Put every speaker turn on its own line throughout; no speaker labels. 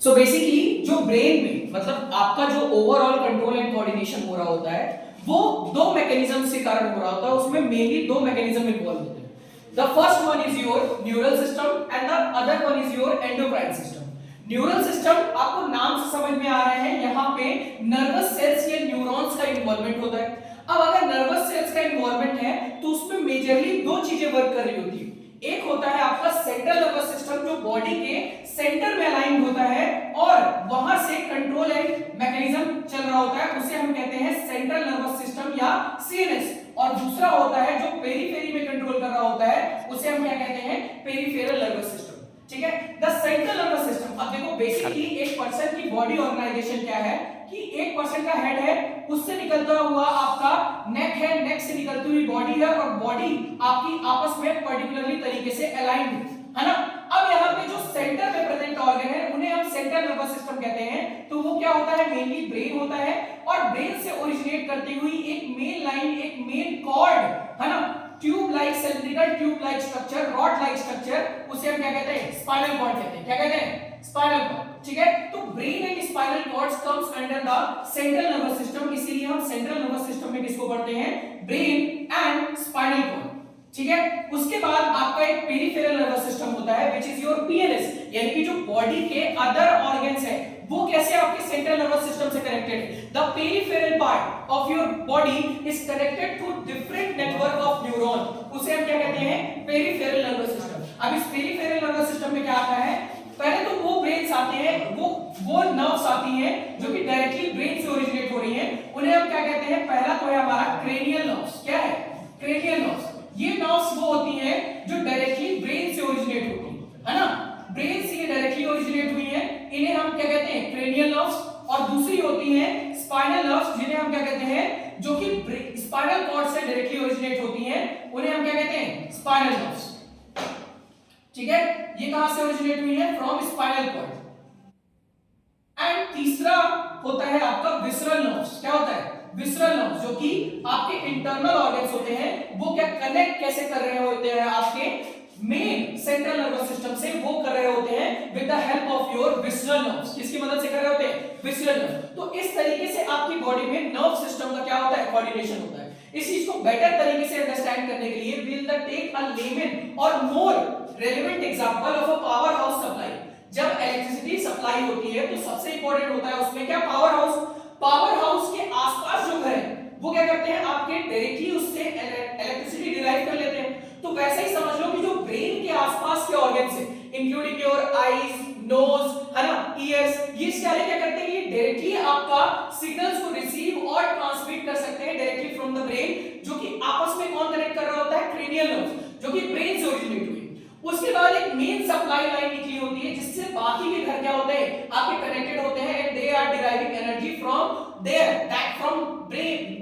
So basically जो brain में मतलब आपका जो ओवरऑल कंट्रोल एंड कोऑर्डिनेशन हो रहा होता है वो दो मैकेनिज्म से कारण हो रहा होता है, उसमें मेनली दो मैकेनिज्म इन्वॉल्व होते हैं। The first one is your neural system and the other one is your endocrine system. Neural system आपको नाम से समझ में आ रहा है, यहाँ पे नर्वस सेल्स या न्यूरॉन्स का इन्वॉल्वमेंट होता है। अब अगर नर्वस सेल्स का इन्वॉल्वमेंट है तो उसमें मेजरली दो चीजें वर्क कर रही होती है। एक होता है आपका सेंट्रल नर्वस सिस्टम जो बॉडी के सेंटर में अलाइन होता है और वहां से कंट्रोल एंड मैकेनिज्म चल रहा होता है, उसे हम कहते हैं सेंट्रल नर्वस सिस्टम या सीएनएस। और दूसरा होता है जो पेरीफेरी में कंट्रोल कर रहा होता है, उसे हम क्या कहते हैं, पेरिफेरल नर्वस सिस्टम। ठीक है, द सेंट्रल नर्वस सिस्टम। अब देखो बेसिकली एक पर्सन की बॉडी ऑर्गेनाइजेशन क्या है कि एक पर्सन का हेड है, उससे निकलता हुआ आपका नेक है, नेक से निकलती हुई बॉडी है और बॉडी आपकी आपस में पर्टिकुलरली तरीके से अलाइंड है ना। अब यहाँ पे जो सेंटर में प्रेजेंट ऑर्गन है उन्हें हम सेंट्रल नर्वस सिस्टम कहते हैं। तो वो क्या होता है, मेनली ब्रेन होता है और ब्रेन से ओरिजिनेट करती हुई एक मेन लाइन, एक मेन कॉर्ड है ना, tube like cylindrical tube like structure, rod like structure, उसे हम क्या कहते हैं, स्पाइनल कॉर्ड कहते हैं। क्या कहते हैं, स्पाइनल कॉर्ड। ठीक है, तो brain and spinal cords comes under the central nervous system, इसीलिए हम सेंट्रल नर्वस सिस्टम में किसको पढ़ते हैं, ब्रेन एंड स्पाइनल कॉर्ड। ठीक है, उसके बाद आपका एक पेरिफेरल नर्वस सिस्टम होता है व्हिच इज योर पीएनएस, यानी कि जो बॉडी के अदर ऑर्गन्स है वो कैसे आपके सेंट्रल नर्वस सिस्टम से कनेक्टेड है। The peripheral part of your body is connected to different network of neuron, उसे हम क्या कहते हैं, पेरिफेरल नर्वस सिस्टम। अब इस पेरिफेरल नर्वस सिस्टम में क्या आता है, पहले तो वो ब्रेन्स आते हैं, वो नर्व्स आती हैं जो कि डायरेक्टली ब्रेन से ओरिजिनेट हो रही हैं, उन्हें हम क्या कहते हैं, पहला तो है हमारा क्रेनियल नर्व्स। क्या है, क्रेनियल नर्व्स। ये नर्व्स वो होती हैं जो डायरेक्टली ब्रेन से ओरिजिनेट होती है ना, ब्रेन से डायरेक्टली ओरिजिनेट हुई हैं, इन्हें हम क्या कहते हैं, क्रेनियल नर्व्स। और दूसरी होती हैं स्पाइनल नर्व्स, जिन्हें हम क्या कहते हैं, जो कि स्पाइनल कॉर्ड से डायरेक्टली ओरिजिनेट होती हैं, उन्हें हम क्या कहते हैं, स्पाइनल नर्व्स। ठीक है, ये कहां से ओरिजिनेट हुई है, फ्रॉम स्पाइनल कॉर्ड। एंड तीसरा होता है आपका विसरल नर्व्स। क्या होता है, विसरल नर्व्स, जो कि आपके इंटरनल ऑर्गन्स होते हैं, वो क्या कनेक्ट कैसे कर रहे होते हैं आपके मेन सेंट्रल नर्वस सिस्टम से, वो कर रहे होते हैं with the help of your visceral nerves. किसकी मदद से कर रहे होते हैं, विसरल नर्व्स। तो इस तरीके से आपकी बॉडी में नर्व सिस्टम का क्या होता है, कोऑर्डिनेशन होता है। इस चीज को बेटर तरीके से अंडरस्टैंड करने के लिए we will take a layman और more relevant example of a power house supply. जब इलेक्ट्रिसिटी सप्लाई होती है तो सबसे इंपॉर्टेंट होता है उसमें क्या, पावर हाउस। पावर हाउस के आसपास जो घर है वो क्या करते हैं, आपके डायरेक्टली उससे इलेक्ट्रिसिटी डिराइव कर लेते हैं। तो वैसे ही समझ लो कि जो ब्रेन के आसपास के ऑर्गन्स हैं, इंक्लूडिंग योर आईज, नोज, है ना, ईयर्स, ये सारे क्या करते हैं, ये डायरेक्टली आपका सिग्नल्स को रिसीव और ट्रांसमिट कर सकते हैं डायरेक्टली फ्रॉम द ब्रेन, जो कि आपस में कौन कनेक्ट कर रहा होता है, क्रेनियल नर्व्स, जो कि ब्रेन से ओरिजिनेट हुई। उसके बाद एक मेन सप्लाई लाइन निकली होती है जिससे बाकी के घर क्या होते हैं, आपके कनेक्टेड होते हैं, and they are deriving energy from there, that from brain,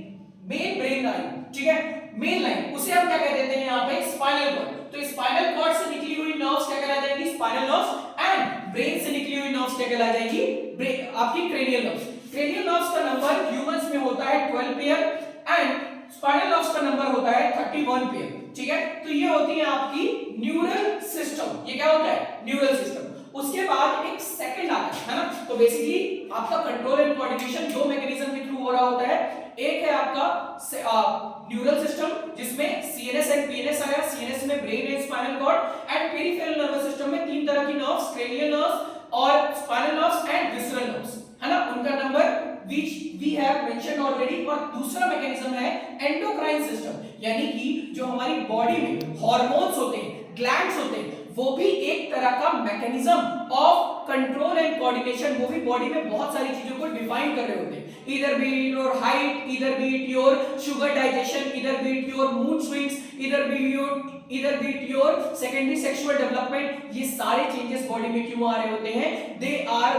main brain line. ठीक है, मेन लाइन, उसे हम क्या कह देते हैं यहाँ पे, स्पाइनल कॉर्ड। तो स्पाइनल कॉर्ड से निकली हुई नर्व्स क्या कहला जाएंगी, स्पाइनल नर्व्स, एंड ब्रेन से निकली हुई नर्व्स क्या कहला जाएंगी, आपकी क्रेनियल नर्व्स। क्रेनियल नर्व्स का नंबर ह्यूमंस में होता है 12 पेयर एंड स्पाइनल नर्व्स का नंबर होता है 31 पेयर। ठीक है, तो ये होती है आपकी न्यूरल सिस्टम। ये क्या होता है, न्यूरल सिस्टम। उसके बाद एक सेकंड आता है ना, तो बेसिकली आपका कंट्रोल एंड कोऑर्डिनेशन दो मैकेनिज्म के थ्रू हो रहा होता है। एक है आपका न्यूरल सिस्टम जिसमें सीएनएस एंड पीएनएस आया, सीएनएस में brain and spinal cord, and peripheral nervous system में तीन तरह की नर्व्स, क्रेनियल नर्व्स और spinal nerves and visceral nerves, है ना, उनका number which we have mentioned already। और दूसरा मैकेनिज्म है एंडोक्राइन सिस्टम, यानी कि जो हमारी बॉडी में हार्मोन्स होते हैं, ग्लैंड्स होते हैं, वो भी एक तरह का mechanism of control and coordination, वो भी बॉडी में बहुत सारी चीजों को डिफाइन कर रहे होते हैं, either be it your height, either be it your sugar digestion, either be it your mood swings, either be it your secondary sexual development। ये सारे चेंजेस बॉडी में क्यों आ रहे होते हैं, they are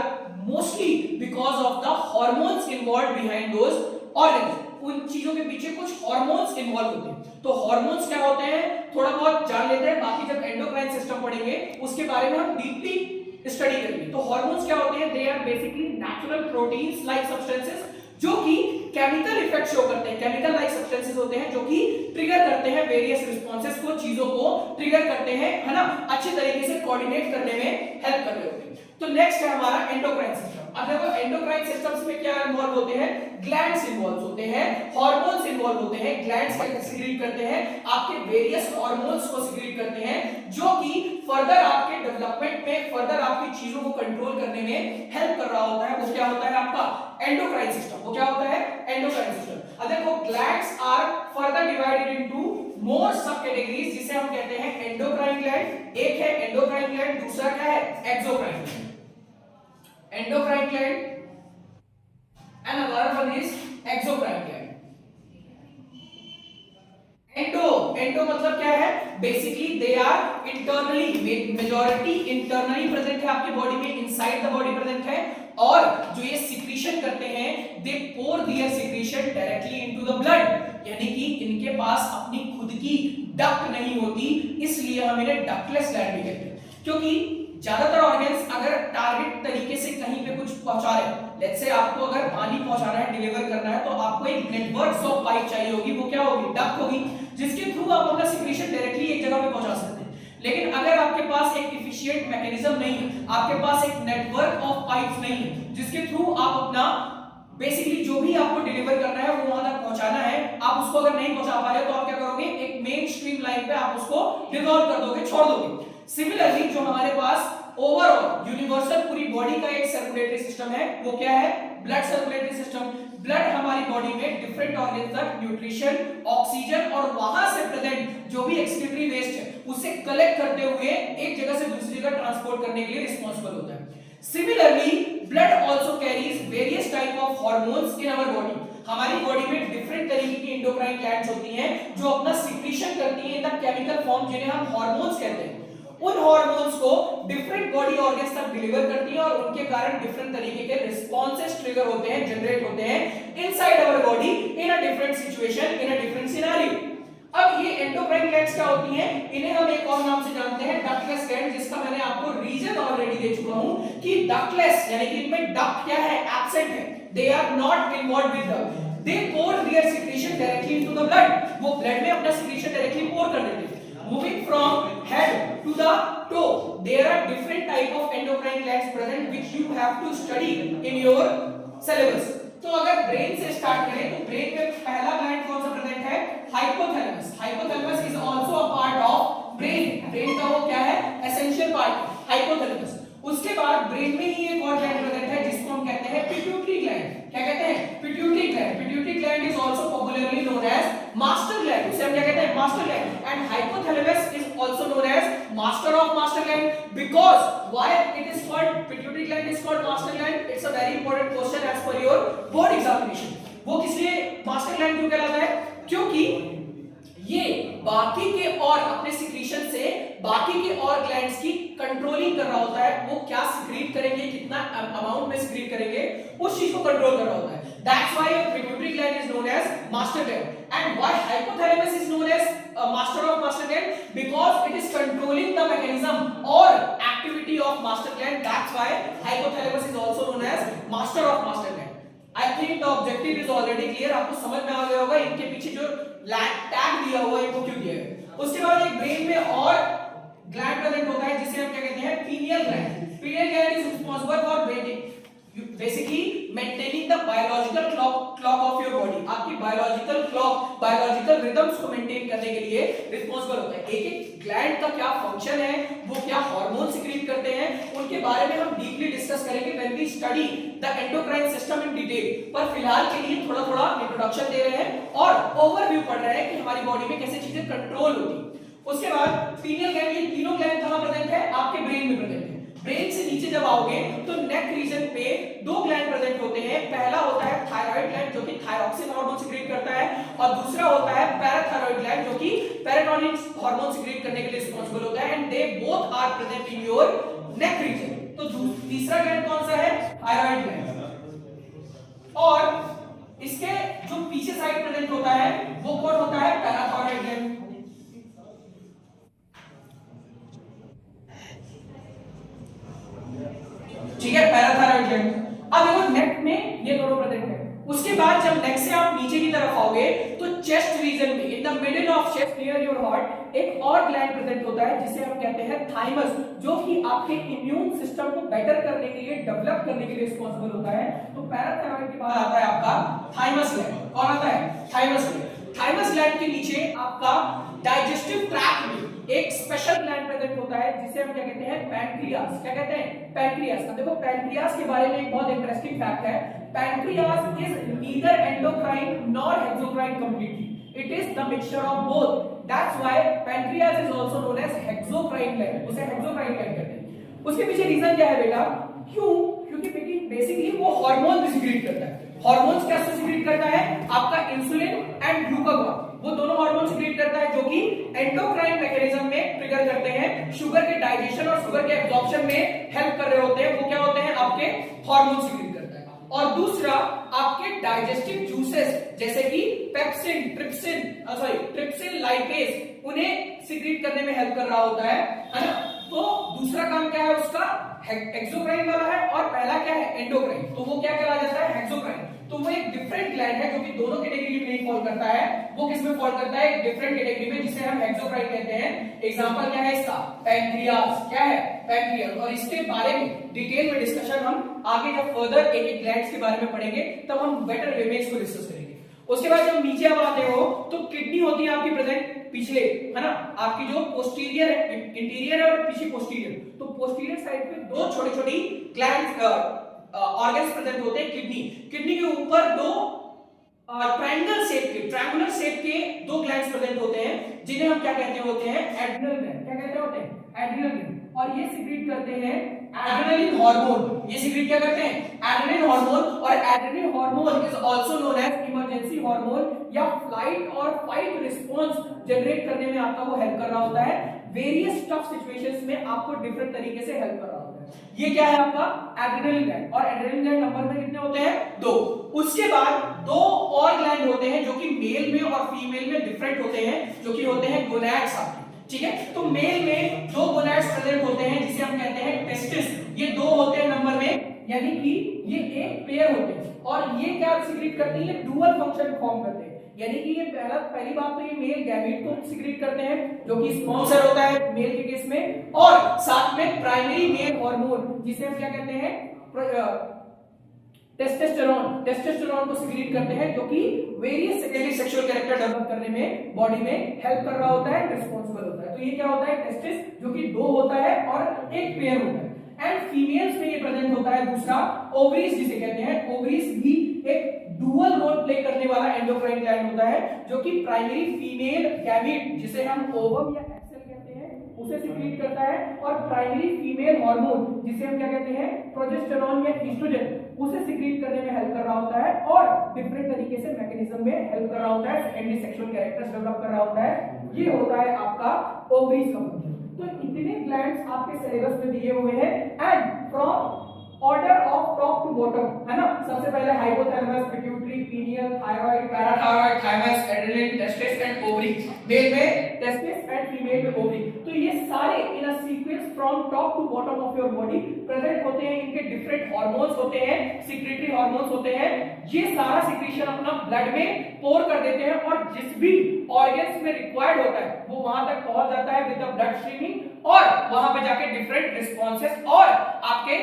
mostly because of the hormones involved behind those organs। उन चीजों के पीछे कुछ हार्मोन्स इन्वॉल्व होते हैं। तो हार्मोन्स क्या होते हैं थोड़ा बहुत जान लेते हैं, बाकी जब एंडोक्राइन सिस्टम पढ़ेंगे उसके बारे में हम डीपली स्टडी करेंगे। तो हार्मोन्स क्या होते हैं, they are basically natural proteins like substances जो कि केमिकल इफेक्ट शो करते हैं, केमिकल लाइक सब्सटेंसेस होते हैं जो कि ट्रिगर करते हैं वेरियस रिस्पॉन्सेस को, चीजों को ट्रिगर करते हैं, है ना, अच्छे तरीके से कोऑर्डिनेट करने में हेल्प कर रहे होते हैं। तो नेक्स्ट है हमारा एंडोक्राइन सिस्टम। अब देखो एंडोक्राइन सिस्टम्स में क्या इन्वॉल्व होते हैं, ग्लैंड्स इन्वॉल्व होते हैं, हार्मोन्स इन्वॉल्व होते हैं। ग्लैंड्स क्या सीक्रेट करते हैं, आपके वेरियस हार्मोन्स को सीक्रेट करते हैं, जो कि फर्दर आपके डेवलपमेंट में, फर्दर आपकी चीजों को कंट्रोल करने में हेल्प कर रहा होता है। वो क्या होता है आपका एंडोक्राइन सिस्टम। वो क्या होता है एंडोक्राइन सिस्टम। अब देखो glands are further divided into more sub categories, जिसे हम कहते हैं एंडोक्राइन ग्लैंड। एक है एंडोक्राइन ग्लैंड, दूसरा क्या है exocrine gland. endocrine gland and another one is exocrine gland. Endo मतलब क्या है, basically they are internally, majority internally present है आपकी बॉडी में, इनसाइड द बॉडी प्रेजेंट है। और जो ये सिक्रीशन करते हैं, they pour their secretion directly into the blood, यानी कि इनके पास अपनी खुद की डक्ट नहीं होती, इसलिए हम इन्हें डक्टलेस ग्लैंड भी कहते हैं। क्योंकि ज्यादातर ऑर्गन्स अगर टारगेट तरीके से कहीं पे कुछ पहुंचा रहे, लेट्स से आपको अगर पानी पहुंचाना है, डिलीवर करना है, तो आपको एक नेटवर्क ऑफ पाइप चाहिए होगी। वो क्या होगी, डक्ट होगी, जिसके थ्रू आप अपना सिक्रीशन डायरेक्टली एक जगह पे पहुंचा सकते हैं। लेकिन अगर आपके पास एक एफिशिएंट मैकेनिज्म नहीं है, आपके पास एक नेटवर्क ऑफ पाइप्स नहीं है, जिसके थ्रू आप अपना बेसिकली जो भी आपको डिलीवर करना है वो वहां तक पहुंचाना है, आप उसको अगर नहीं पहुंचा पा रहे तो आप क्या करोगे, एक मेन स्ट्रीम लाइन पे आप उसको डिसॉल्व कर दोगे, छोड़ दोगे। सिमिलरली जो हमारे पास ओवरऑल यूनिवर्सल पूरी बॉडी का एक सर्कुलेटरी सिस्टम है, वो क्या है, ब्लड सर्कुलेटरी सिस्टम। ब्लड हमारी बॉडी में डिफरेंट ऑर्गन तक न्यूट्रिशन, ऑक्सीजन और वहां से प्रेजेंट जो भी एक्सक्रीटरी वेस्ट है उसे कलेक्ट करते हुए एक जगह से दूसरी जगह ट्रांसपोर्ट करने के लिए रिस्पांसिबल होता है। Similarly, blood also carries various type of hormones in our body. हमारी बॉडी में डिफरेंट तरीके की एंडोक्राइन ग्लैंड्स होती हैं जो अपना सिक्रीशन करती हैं इन द केमिकल फॉर्म, जिन्हें हम हार्मोन्स कहते हैं। उन हार्मोन्स को डिफरेंट बॉडी ऑर्गन्स तक डिलीवर करती हैं और उनके कारण डिफरेंट तरीके के रिस्पॉन्सेस ट्रिगर होते हैं, जनरेट होते हैं inside our body in a different situation, in a different scenario. अब ये एंडोक्राइन ग्लैंड्स क्या होती हैं, इन्हें हम एक और नाम से जानते हैं डक्टलेस ग्लैंड, जिसका मैंने आपको रीजन ऑलरेडी दे चुका हूं कि डक्टलेस यानी कि इनमें डक्ट क्या है, एब्सेंट है, they are not involved with the, they pour their secretion directly into the blood, वो ब्लड में अपना सिक्रीशन डायरेक्टली पोर कर देते हैं। Moving from head to the toe, there are different type of endocrine glands present which you have to study in your syllabus. तो अगर brain से start करें तो ब्रेन में पहला ग्लैंड कौन सा प्रेजेंट है, hypothalamus. Hypothalamus is also a part of brain, brain का वो क्या है, एसेंशियल पार्ट हाइपोथैलेमस। उसके बाद ब्रेन में ही एक और ग्लैंड प्रेजेंट है जिसको हम कहते हैं पिट्यूटरी ग्लैंड। क्या कहते हैं, pituitary gland. Pituitary gland is also popularly known as master gland, उसे हम क्या कहते हैं, master gland. And hypothalamus is also known as master of master gland. Because why it is called pituitary gland is called master gland, it's a very important question as per your board examination. वो किस लिए master gland क्यों कहलाता है, क्योंकि ये बाकी के और अपने सिक्रीशन से बाकी के और ग्लैंड्स की कंट्रोलिंग कर रहा होता है, वो क्या सिक्रीट करेंगे, कितना अमाउंट में सिक्रीट करेंगे, उस चीज को कंट्रोल कर रहा होता है। That's why pituitary gland is known as master gland. And why hypothalamus is known as master of master gland? Because it is controlling the mechanism or activity of master gland. That's why hypothalamus is also known as master of master gland. I think the objective is already clear. आपको समझ में आ गया होगा इनके पीछे जो tag दिया हुआ है इनको क्यों दिया है। उसके बाद एक ब्रेन में और ग्लैंड प्रेजेंट होता है जिसे हम क्या कहते हैं, pineal gland. Pineal gland is responsible for basically maintaining the biological clock of your body. आपकी बायोलॉजिकल क्लॉक, बायोलॉजिकल रिदम्स को मेंटेन करने के लिए रिस्पांसिबल होता है। एक एक ग्लैंड का क्या फंक्शन है, वो क्या हार्मोन सिक्रीट करते हैं, उनके बारे में हम डीपली डिस्कस करेंगे when we study the endocrine system in detail. पर फिलहाल के लिए थोड़ा थोड़ा इंट्रोडक्शन दे रहे हैं और ओवरव्यू पढ़ रहे हैं कि हमारी बॉडी में कैसे चीजें कंट्रोल होती है। उसके बाद पीनियल ग्लैंड, ये तीनों ग्लैंड कहां प्रेजेंट है, आपके ब्रेन में प्रेजेंट है। ब्रेन से नीचे जब आओगे तो नेक रीजन पे दो ग्लैंड प्रेजेंट होते हैं। पहला होता है थायराइड ग्लैंड जो कि थायरॉक्सिन हार्मोन सिक्रीट करता है, और दूसरा होता है पैराथायराइड ग्लैंड जो कि पेराटोनिन हार्मोन सिक्रीट करने के लिए रिस्पांसिबल होता है। And they both are present in your neck region. तो तीसरा ग्लैंड कौन सा है, थायराइड ग्लैंड। और इसके जो पीछे साइड प्रेजेंट होता है वो कौन होता है, पैराथायराइड ग्लैंड। ठीक है, पैराथायराइड ग्लैंड। अब देखो नेक में ये दोनों प्रेजेंट है। उसके बाद जब नेक से आप नीचे की तरफ आओगे तो चेस्ट रीजन में, in the middle of chest near your heart, एक और ग्लैंड प्रेजेंट होता है जिसे हम कहते हैं थाइमस, जो कि आपके इम्यून सिस्टम को बेटर करने के लिए, डेवलप करने के लिए रिस्पांसिबल होता है। तो पैराथायरॉइड के बाद आता है आपका थाइमस ग्लैंड। कौन आता है? Thymus gland. थाइमस ग्लैंड के नीचे आपका डाइजेस्टिव ट्रैक्ट में एक स्पेशल ग्लैंड प्रेजेंट होता है जिसे हम क्या कहते हैं? पैनक्रियास। क्या कहते हैं? पैनक्रियास। अब देखो पैनक्रियास के बारे में एक बहुत इंटरेस्टिंग फैक्ट है। Pancreas is neither endocrine nor exocrine completely, it is the mixture of both. That's why pancreas is also known as exocrine gland, उसे हेक्सोक्राइन ग्लैंड कहते हैं। उसके पीछे रीजन क्या है बेटा? क्यों? क्योंकि बेसिकली वो हार्मोन भी सीक्रेट करता है। हार्मोन्स क्या सीक्रेट करता है? आपका इंसुलिन एंड ग्लूकागॉन, वो दोनों हार्मोन सीक्रेट करता है जो कि एंडोक्राइन मैकेनिज्म में ट्रिगर करते हैं, शुगर के डाइजेशन और शुगर के एब्जॉर्प्शन में हेल्प कर रहे होते हैं। वो क्या होते हैं? आपके हार्मोन सीक्रेट करता है। और दूसरा आपके डाइजेस्टिव जूसेस जैसे कि पेप्सिन, ट्रिप्सिन, लाइपेज, उन्हें सीक्रेट करने में हेल्प कर रहा होता है ना। तो दूसरा काम क्या है उसका? एक्सोक्राइन वाला है, और पहला क्या है? एंडोक्राइन। तो वो क्या कहला जाता है? हेक्सोक्राइन। तो वो एक डिफरेंट ग्लैंड है जो कि दोनों कैटेगरी में नहीं फॉल करता है। वो किस में फॉल करता है? एक डिफरेंट कैटेगरी में, जिसे हम हेक्सोक्राइन कहते हैं। एग्जांपल क्या है इसका? पैनक्रियास। क्या है? पैनक्रियास। और इसके बारे में डिटेल में डिस्कशन हम आगे जब फर्दर एक एक ग्लैंड्स के बारे में पढ़ेंगे तब हम बेटर वे में इसको डिस्कस करेंगे। उसके बाद जब नीचे आप आते हो तो किडनी होती है आपकी प्रेजेंट पिछले, है ना, आपकी जो पोस्टीरियर है, इंटीरियर है और पीछे पोस्टीरियर। तो पोस्टीरियर साइड पे दो छोटी छोटी ग्लैंड्स ऑर्गन्स प्रेजेंट होते हैं। किडनी के ऊपर दो ट्रायंगुलर शेप के दो ग्लैंड्स प्रेजेंट होते हैं जिन्हें हम क्या कहते होते हैं? Adrenal gland. क्या कहते होते हैं? Adrenal gland. और ये सीक्रेट करते हैं एड्रेनलिन हार्मोन। ये सीक्रेट क्या करते हैं? Adrenaline hormone. और adrenaline hormone is also known as emergency hormone या फ्लाइट और फाइट रिस्पांस जनरेट करने में आपका वो हेल्प कर रहा होता है। वेरियस टफ सिचुएशंस में आपको डिफरेंट तरीके से हेल्प कर रहा होता है। ये क्या है आपका? Adrenaline gland. और एड्रेनलिन ग्लैंड नंबर में कितने होते हैं? 2। उसके बाद दो और ग्लैंड होते हैं जो कि मेल में और फीमेल में डिफरेंट होते हैं, जो कि होते हैं गोनैड्स आपके। ठीक है, तो मेल में दो गोनैड्स प्रेजेंट होते हैं जिसे हम कहते हैं टेस्टिस। ये दो होते हैं नंबर में, यानी कि ये एक पेयर होते हैं। और ये क्या सीक्रेट करते हैं? ये डुअल फंक्शन फॉर्म करते हैं। यानी कि ये पहली बात तो ये मेल गैमेट को सीक्रेट करते हैं जो कि स्पॉन्सर होता है मेल के केस में, और साथ में प्राइमरी मेल हार्मोन जिसे हम क्या कहते हैं? टेस्टोस्टेरोन को सीक्रेट करते हैं, जो कि various secondary sexual character develop करने में बॉडी में हेल्प कर रहा होता है, रिस्पांसिबल होता है। तो ये क्या होता है? टेस्टिस, जो कि दो होता है और एक पेयर होता है। एंड फीमेल्स में ये प्रेजेंट होता है दूसरा ओवरीज जिसे कहते हैं। ओवरीज भी एक डुअल रोल प्ले करने वाला एंडोक्राइन ग्लैंड होता है जो कि प्राइमरी फीमेल गैमेट जिसे हम ओवम या एक्सेल कहते हैं उसे सीक्रेट करता है, और प्राइमरी फीमेल हार्मोन जिसे हम क्या कहते हैं? प्रोजेस्टेरॉन या ईस्ट्रोजन, उसे सीक्रेट करने में हेल्प कर रहा होता है और डिफरेंट तरीके से मैकेनिज्म में हेल्प कर रहा होता है, सेकेंडरी सेक्सुअल कैरेक्टर्स डेवलप कर रहा होता है। ये होता है आपका ओवरीज का फंक्शन। तो इतने ग्लैंड्स आपके सिलेबस में दिए हुए हैं and from order of top to bottom, है ना। सबसे पहले hypothalamus, pituitary, pineal, thyroid, parathyroid, thymus, adrenaline, testis and ovary. Male में टेस्टिस एंड फीमेल में ओवरी। तो ये सारे in a sequence from top to bottom of your body present होते हैं। इनके डिफरेंट हार्मोन्स होते हैं, सीक्रेटरी हार्मोन्स होते हैं। ये सारा सीक्रेशन अपना ब्लड में पोर कर देते हैं और जिस भी ऑर्गन्स में रिक्वायर्ड होता है वो वहां तक पहुंच जाता है विद द ब्लड स्ट्रीमिंग, और वहां पे जाके डिफरेंट रिस्पॉन्सेस और आपके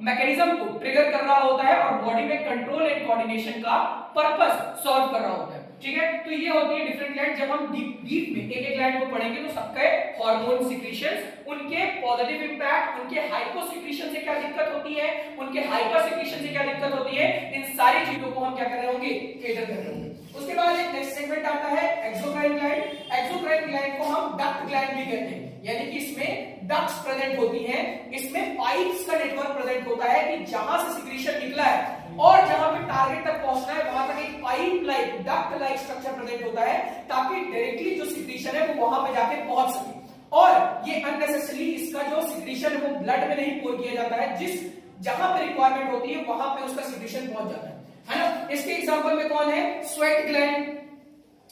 मैकेनिज्म को ट्रिगर कर रहा होता है और बॉडी में कंट्रोल एंड कोऑर्डिनेशन का पर्पस सॉल्व कर रहा होता है। ठीक है, तो ये होती है डिफरेंट ग्लैंड। जब हम डीप में एक एक ग्लैंड को पढ़ेंगे तो सबके हार्मोन सिक्रीशंस, उनके पॉजिटिव इंपैक्ट, उनके हाइपो सिक्रीशन से क्या दिक्कत होती है, उनके हाइपर सिक्रीशन से क्या दिक्कत होती है, इन सारी चीजों को हम क्या कर रहे होंगे? केटर कर रहे होंगे। उसके बाद एक नेक्स्ट सेगमेंट आता है एक्सोक्राइन ग्लैंड। एक्सोक्राइन ग्लैंड को हम डक्ट ग्लैंड भी कहते हैं, यानी कि इसमें डक्ट्स प्रेजेंट होती हैं। इसमें पाइप्स का नेटवर्क प्रेजेंट होता है कि जहां से सिक्रीशन निकला है और जहां पे टारगेट तक पहुंचना है वहां तक एक pipe like, duct like structure present होता है ताकि डायरेक्टली जो सिक्रीशन है वो वहां पे जाके पहुंच सके। और ये अननेसेसरली इसका जो सिक्रीशन है वो ब्लड में नहीं पोर किया जाता है, जिस जहां पे रिक्वायरमेंट होती है वहां पे उसका सिक्रीशन पहुंच जाता है ना। इसके एग्जांपल में कौन है? स्वेट ग्लैंड,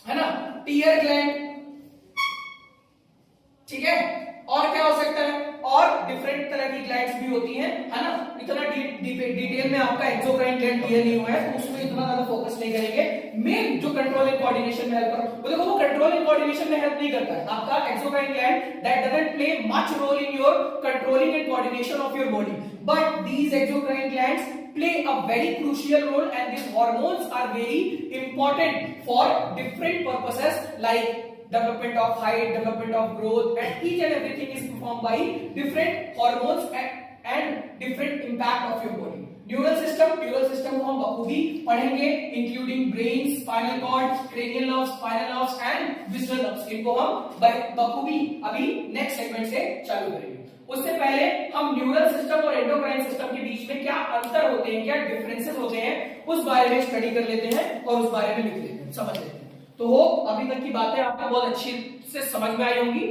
है ना, टीयर ग्लैंड, ठीक है। और क्या हो सकता है? और डिफरेंट तरह की ग्लैंड्स भी होती हैं, है ना। इतना डिटेल में आपका एक्सोक्राइन ग्लैंड क्लियर नहीं हुआ है, तो उसमें इतना ज्यादा फोकस नहीं करेंगे। मेन जो कंट्रोल एंड कोऑर्डिनेशन में हेल्प कर, देखो वो कंट्रोल एंड कोऑर्डिनेशन में हेल्प नहीं करता है आपका exocrine gland, that doesn't play much role in your controlling and coordination of your body, but these exocrine glands play a very crucial role, and these hormones are very important for different purposes like development of height, development of growth, and each and everything is performed by different hormones and different impact of your body. Neural system को हम बखूबी पढ़ेंगे, including brain, spinal cord, cranial nerves, spinal nerves and visual nerves, इनको हम बखूबी अभी next segment से चालू करेंगे। उससे पहले हम न्यूरल सिस्टम और एंडोक्राइन सिस्टम के बीच में क्या अंतर होते हैं, क्या डिफरेंसेस होते हैं, उस बारे में स्टडी कर लेते हैं और उस बारे में लिख लेते हैं, समझ लेते हैं। तो वो अभी तक की बातें आपको बहुत अच्छी से समझ में आई होंगी।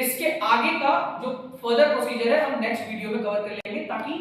इसके आगे का जो फर्दर प्रोसीजर है हम नेक्स्ट वीडियो में कवर कर लेंगे, ताकि